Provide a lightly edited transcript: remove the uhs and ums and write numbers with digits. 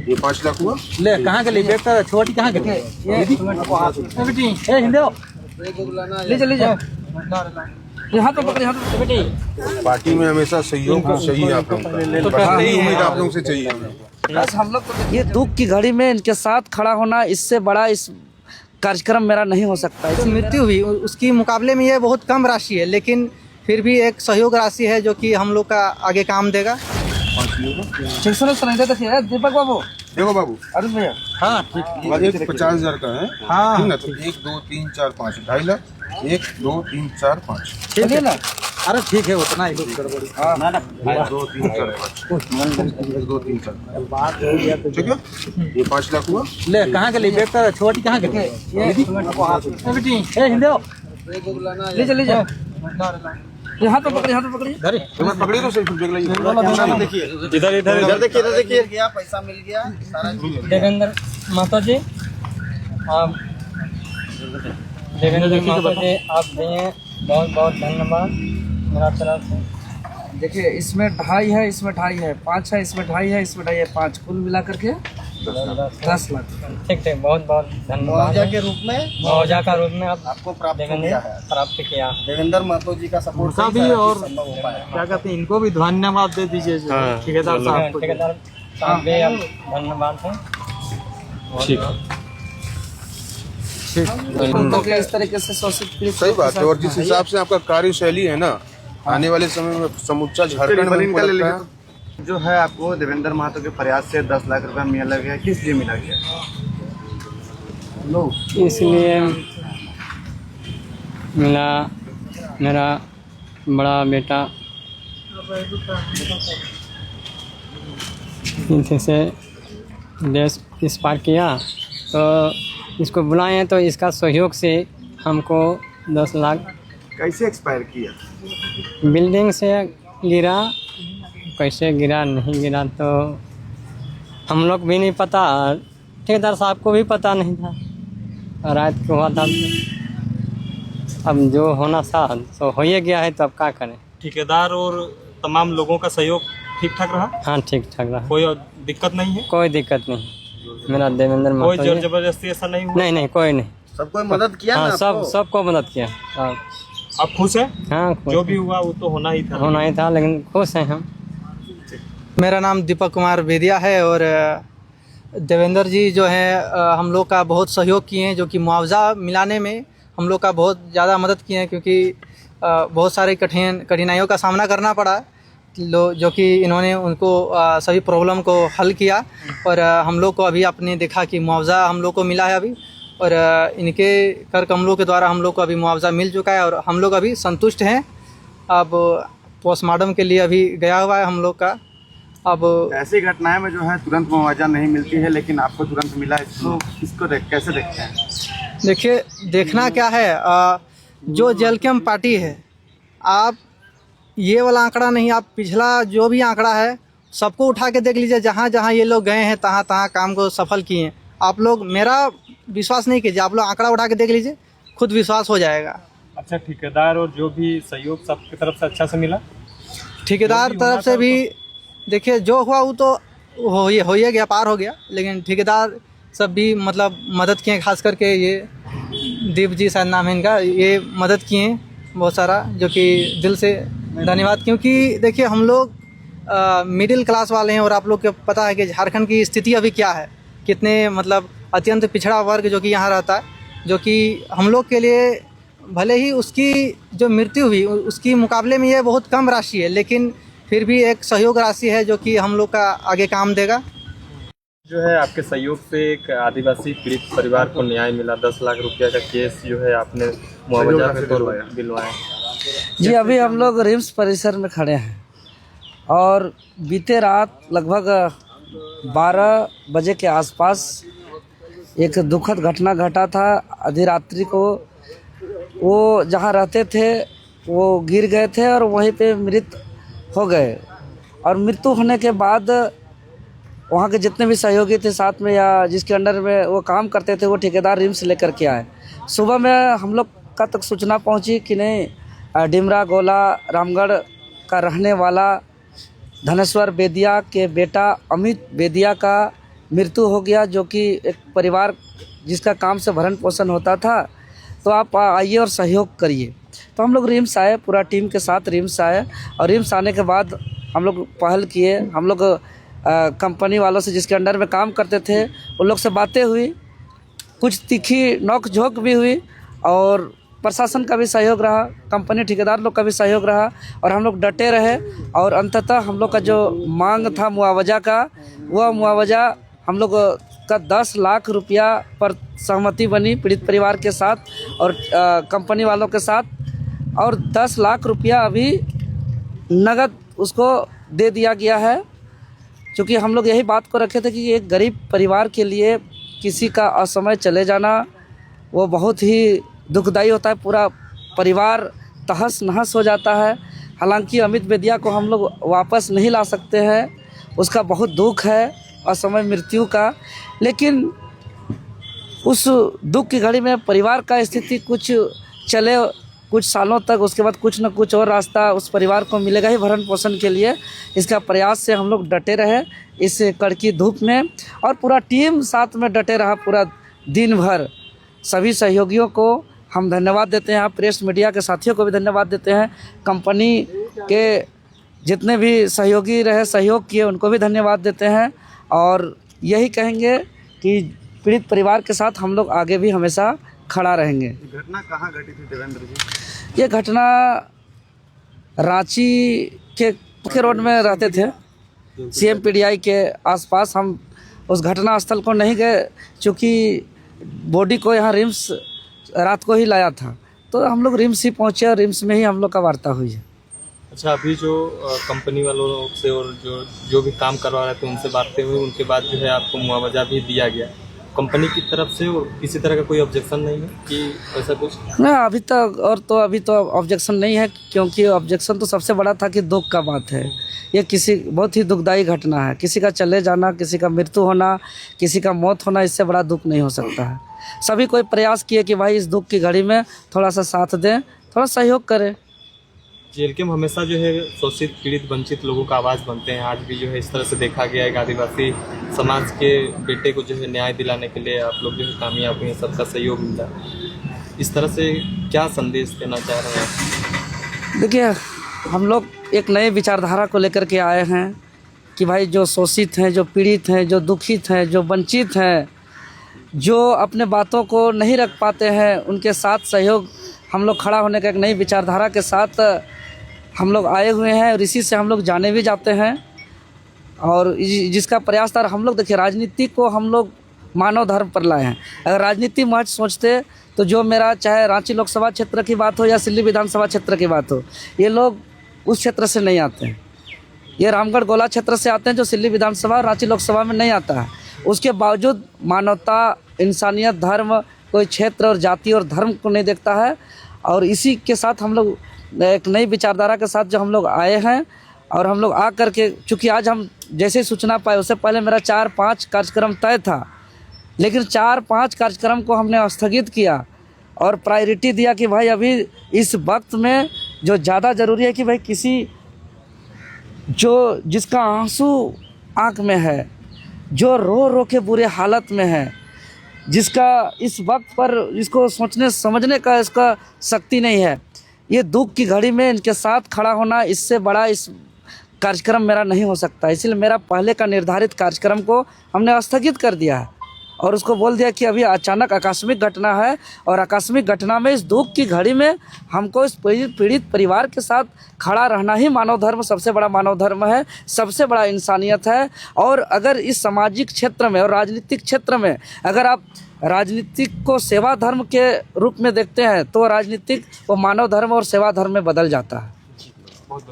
ये 5 लाख हुआ। ले कहाँ के लिए बेटा छोटी कहाँ के लिए बेटी ए हिंदो ले चल ये हाथ पकड़ हाथ बेटी। पार्टी में हमेशा सहयोग चाहिए आप लोगों का, यही उम्मीद आप लोगों से चाहिए हमें। बस हम लोग तो ये दुख की घड़ी में इनके साथ खड़ा होना, इससे बड़ा इस कार्यक्रम मेरा नहीं हो सकता। जो मृत्यु हुई उसकी मुकाबले में ये बहुत कम राशि है, लेकिन फिर भी एक सहयोग राशि है जो कि हम लोग का आगे काम देगा। दीपक बाबू देखो बाबू, अरुण भैया हाँ ठीक 50,000 का है। हाँ ठीक ना, तो 1 2 3 4 5 2.5 लाख 1 2 3 4 5 ठीक है ना। अरे ठीक है उतना ही गड़बड़ी हाँ 1 2 3 4 1 2 3 4 ठीक है। ये 5 लाख हुआ। ले कहाँ के लिए बेटा छोटी कहाँ के लिए बेटी ए हिंदो ले चल ये हाथ पकड़िए धरे मैं पकड़ी तो सही देख लीजिए। देखिए इधर इधर इधर देखिए गया पैसा मिल गया सारा। देवेंद्र माता जी आप देवेंद्र माता जी आप दिए बहुत बहुत धन्यवाद मेरा तरफ से। देखिए इसमें 2.5 है, इसमें 2.5 है, 5 है, इसमें 2.5 है, इसमें 2.5 है, 5 कुल मिला करके 10 लाख। ठीक ठीक बहुत बहुत धन्यवाद। मुआवजा के रूप में मुआवजा का रूप में आपको प्राप्त देवेंद्र किया है। प्राप्त किया। देवेंद्र महतो जी का सपोर्ट उनका भी और क्या कहते हैं इनको भी धन्यवाद दे दीजिए ठेकेदार साहब को। ठेकेदार साहब भी आप धन्यवाद है। उनको क्या इस तरीके से शोषित पीड़ित सही बात है। और जिस हिसाब से आपका कार्यशैली है ना, आने वाले समय में समूचा झारखंड में हमको लगता है जो है आपको देवेंद्र महतो के प्रयास से 10 लाख रुपया मिला गया, किस लिए मिला गया? इसलिए मिला मेरा बड़ा बेटा से देश इस पार किया तो इसको बुलाएं तो इसका सहयोग से हमको 10 लाख। कैसे एक्सपायर किया? बिल्डिंग से गिरा, कैसे गिरा नहीं गिरा तो हम लोग भी नहीं पता, ठेकेदार साहब को भी पता नहीं था। रात को हुआ था तो अब जो होना था तो हो ही गया है, तो अब क्या करें। ठेकेदार और तमाम लोगों का सहयोग ठीक ठाक रहा? हाँ ठीक ठाक रहा, कोई दिक्कत नहीं है? कोई दिक्कत नहीं। मेरा देवेंद्र कोई महतो जोर जबरदस्ती ऐसा नहीं हुआ? नहीं कोई नहीं। सबको मदद किया हाँ ना आपको? सबको मदद किया। आप खुश हैं? हाँ जो भी हुआ वो तो होना ही था। होना ही था, लेकिन खुश हैं हम। मेरा नाम दीपक कुमार बेदिया है और देवेंद्र जी जो है हम लोग का बहुत सहयोग किए हैं, जो कि मुआवजा मिलाने में हम लोग का बहुत ज़्यादा मदद किए हैं, क्योंकि बहुत सारे कठिनाइयों का सामना करना पड़ा जो कि इन्होंने उनको सभी प्रॉब्लम को हल किया। और हम लोग को अभी आपने देखा कि मुआवजा हम लोग को मिला है अभी, और इनके कर कमलों के द्वारा हम लोग को अभी मुआवजा मिल चुका है और हम लोग अभी संतुष्ट हैं। अब पोस्टमार्टम के लिए अभी गया हुआ है हम लोग का। अब ऐसी घटनाएं में जो है तुरंत मुआवजा नहीं मिलती है, लेकिन आपको तुरंत मिला, इसको कैसे देखते हैं? देखिए देखना क्या है, जो जेलकम पार्टी है, आप ये वाला आंकड़ा नहीं, आप पिछला जो भी आंकड़ा है सबको उठा के देख लीजिए। जहाँ जहाँ ये लोग गए हैं तहाँ तहाँ काम को सफल किए हैं। आप लोग मेरा विश्वास नहीं कीजिए, आप लोग आंकड़ा उठा के देख लीजिए, खुद विश्वास हो जाएगा। अच्छा, ठेकेदार और जो भी सहयोग सबकी तरफ से अच्छा से मिला? ठेकेदार तरफ से भी देखिए जो हुआ वो तो हो ही गया, पार हो गया, लेकिन ठेकेदार सब भी मतलब मदद किए, खास करके ये दीप जी शायद नाम है इनका, ये मदद किए बहुत सारा, जो कि दिल से धन्यवाद। क्योंकि देखिए हम लोग मिडिल क्लास वाले हैं और आप लोग को पता है कि झारखंड की स्थिति अभी क्या है, कितने मतलब अत्यंत पिछड़ा वर्ग जो कि यहाँ रहता है, जो कि हम लोग के लिए भले ही उसकी जो मृत्यु हुई उसकी मुकाबले में ये बहुत कम राशि है, लेकिन फिर भी एक सहयोग राशि है जो कि हम लोग का आगे काम देगा। जो है आपके सहयोग से एक आदिवासी पीड़ित परिवार को न्याय मिला, 10 लाख रुपया का केस जो है आपने मुआवजा के तौर पर दिलवाया। जी अभी हम लोग रिम्स परिसर में खड़े हैं और बीते रात लगभग 12 बजे के आसपास एक दुखद घटना घटा था। आधी रात्रि को वो जहाँ रहते थे वो गिर गए थे और वहीं पे मृत हो गए, और मृत्यु होने के बाद वहाँ के जितने भी सहयोगी थे साथ में या जिसके अंडर में वो काम करते थे वो ठेकेदार रिम्स लेकर के आए। सुबह में हम लोग का तक सूचना पहुँची कि नहीं डिमरा गोला रामगढ़ का रहने वाला धनेश्वर बेदिया के बेटा अमित बेदिया का मृत्यु हो गया, जो कि एक परिवार जिसका काम से भरण पोषण होता था, तो आप आइए और सहयोग करिए। तो हम लोग रिम्स आए, पूरा टीम के साथ रिम्स आए, और रिम्स आने के बाद हम लोग पहल किए। हम लोग कंपनी वालों से जिसके अंडर में काम करते थे उन लोग से बातें हुई, कुछ तीखी नोक झोंक भी हुई, और प्रशासन का भी सहयोग रहा, कंपनी ठेकेदार लोग का भी सहयोग रहा, और हम लोग डटे रहे। और अंततः हम लोग का जो मांग था मुआवजा का, वह मुआवजा हम लोग का 10 लाख रुपया पर सहमति बनी पीड़ित परिवार के साथ और कंपनी वालों के साथ, और 10 लाख रुपया अभी नगद उसको दे दिया गया है। क्योंकि हम लोग यही बात को रखे थे कि एक गरीब परिवार के लिए किसी का असमय चले जाना वो बहुत ही दुखदाई होता है, पूरा परिवार तहस नहस हो जाता है। हालांकि अमित बेदिया को हम लोग वापस नहीं ला सकते हैं, उसका बहुत दुख है असमय मृत्यु का, लेकिन उस दुख की घड़ी में परिवार का स्थिति कुछ चले कुछ सालों तक, उसके बाद कुछ न कुछ और रास्ता उस परिवार को मिलेगा ही भरण पोषण के लिए। इसका प्रयास से हम लोग डटे रहे इस कड़की धूप में, और पूरा टीम साथ में डटे रहा पूरा दिन भर। सभी सहयोगियों को हम धन्यवाद देते हैं, प्रेस मीडिया के साथियों को भी धन्यवाद देते हैं, कंपनी के जितने भी सहयोगी रहे सहयोग किए उनको भी धन्यवाद देते हैं, और यही कहेंगे कि पीड़ित परिवार के साथ हम लोग आगे भी हमेशा खड़ा रहेंगे। घटना कहाँ घटी थी देवेंद्र जी? ये घटना रांची के मुख्य रोड में रहते थे, CMPDI के आसपास। हम उस घटना स्थल को नहीं गए क्योंकि बॉडी को यहाँ रिम्स रात को ही लाया था, तो हम लोग रिम्स ही पहुँचे और रिम्स में ही हम लोग का वार्ता हुई है। अच्छा, अभी जो कंपनी वालों से और जो भी काम करवा रहे थे उनसे बातें हुई, उनके बाद जो है आपको मुआवजा भी दिया गया कंपनी की तरफ से, और किसी तरह का कोई ऑब्जेक्शन नहीं है कि ऐसा कुछ? ना अभी तक, और तो अभी तो ऑब्जेक्शन नहीं है, क्योंकि ऑब्जेक्शन तो सबसे बड़ा था कि दुख का बात है। ये किसी बहुत ही दुखदाई घटना है, किसी का चले जाना, किसी का मृत्यु होना, किसी का मौत होना, इससे बड़ा दुख नहीं हो सकता है। सभी कोई प्रयास किए कि भाई इस दुख की घड़ी में थोड़ा सा साथ दें, थोड़ा सहयोग करें। जेएलके हमेशा जो है शोषित पीड़ित वंचित लोगों का आवाज़ बनते हैं। आज भी जो है इस तरह से देखा गया है कि आदिवासी समाज के बेटे को जो है न्याय दिलाने के लिए आप लोग जो है कामयाब हुए, सबका सहयोग मिला। इस तरह से क्या संदेश देना चाह रहे हैं? देखिए, हम लोग एक नए विचारधारा को लेकर के आए हैं कि भाई जो शोषित हैं, जो पीड़ित हैं, जो दुखित हैं, जो वंचित हैं, जो अपने बातों को नहीं रख पाते हैं, उनके साथ सहयोग हम लोग खड़ा होने का एक नई विचारधारा के साथ हम लोग आए हुए हैं, और इसी से हम लोग जाने भी जाते हैं। और जिसका प्रयास था, हम लोग देखिए राजनीति को हम लोग मानव धर्म पर लाए हैं। अगर राजनीति महज सोचते तो जो मेरा चाहे रांची लोकसभा क्षेत्र की बात हो या सिल्ली विधानसभा क्षेत्र की बात हो, ये लोग उस क्षेत्र से नहीं आते हैं, ये रामगढ़ गोला क्षेत्र से आते हैं जो सिल्ली विधानसभा रांची लोकसभा में नहीं आता है। उसके बावजूद मानवता, इंसानियत, धर्म, कोई क्षेत्र और जाति और धर्म को नहीं देखता है। और इसी के साथ हम लोग एक नई विचारधारा के साथ जो हम लोग आए हैं, और हम लोग आ कर के, चूँकि आज हम जैसे सूचना पाए उससे पहले मेरा 4-5 कार्यक्रम तय था, लेकिन 4-5 कार्यक्रम को हमने स्थगित किया और प्रायोरिटी दिया कि भाई अभी इस वक्त में जो ज़्यादा ज़रूरी है कि भाई किसी जो जिसका आंसू आँख में है, जो रो रो के बुरे हालत में है, जिसका इस वक्त पर इसको सोचने समझने का इसका शक्ति नहीं है, ये दुख की घड़ी में इनके साथ खड़ा होना, इससे बड़ा इस कार्यक्रम मेरा नहीं हो सकता। इसलिए मेरा पहले का निर्धारित कार्यक्रम को हमने स्थगित कर दिया है और उसको बोल दिया कि अभी अचानक आकस्मिक घटना है, और आकस्मिक घटना में इस दुख की घड़ी में हमको इस पीड़ित परिवार के साथ खड़ा रहना ही मानव धर्म, सबसे बड़ा मानव धर्म है, सबसे बड़ा इंसानियत है। और अगर इस सामाजिक क्षेत्र में और राजनीतिक क्षेत्र में अगर आप राजनीतिक को सेवा धर्म के रूप में देखते हैं तो राजनीतिक वो मानव धर्म और सेवा धर्म में बदल जाता है। बहुत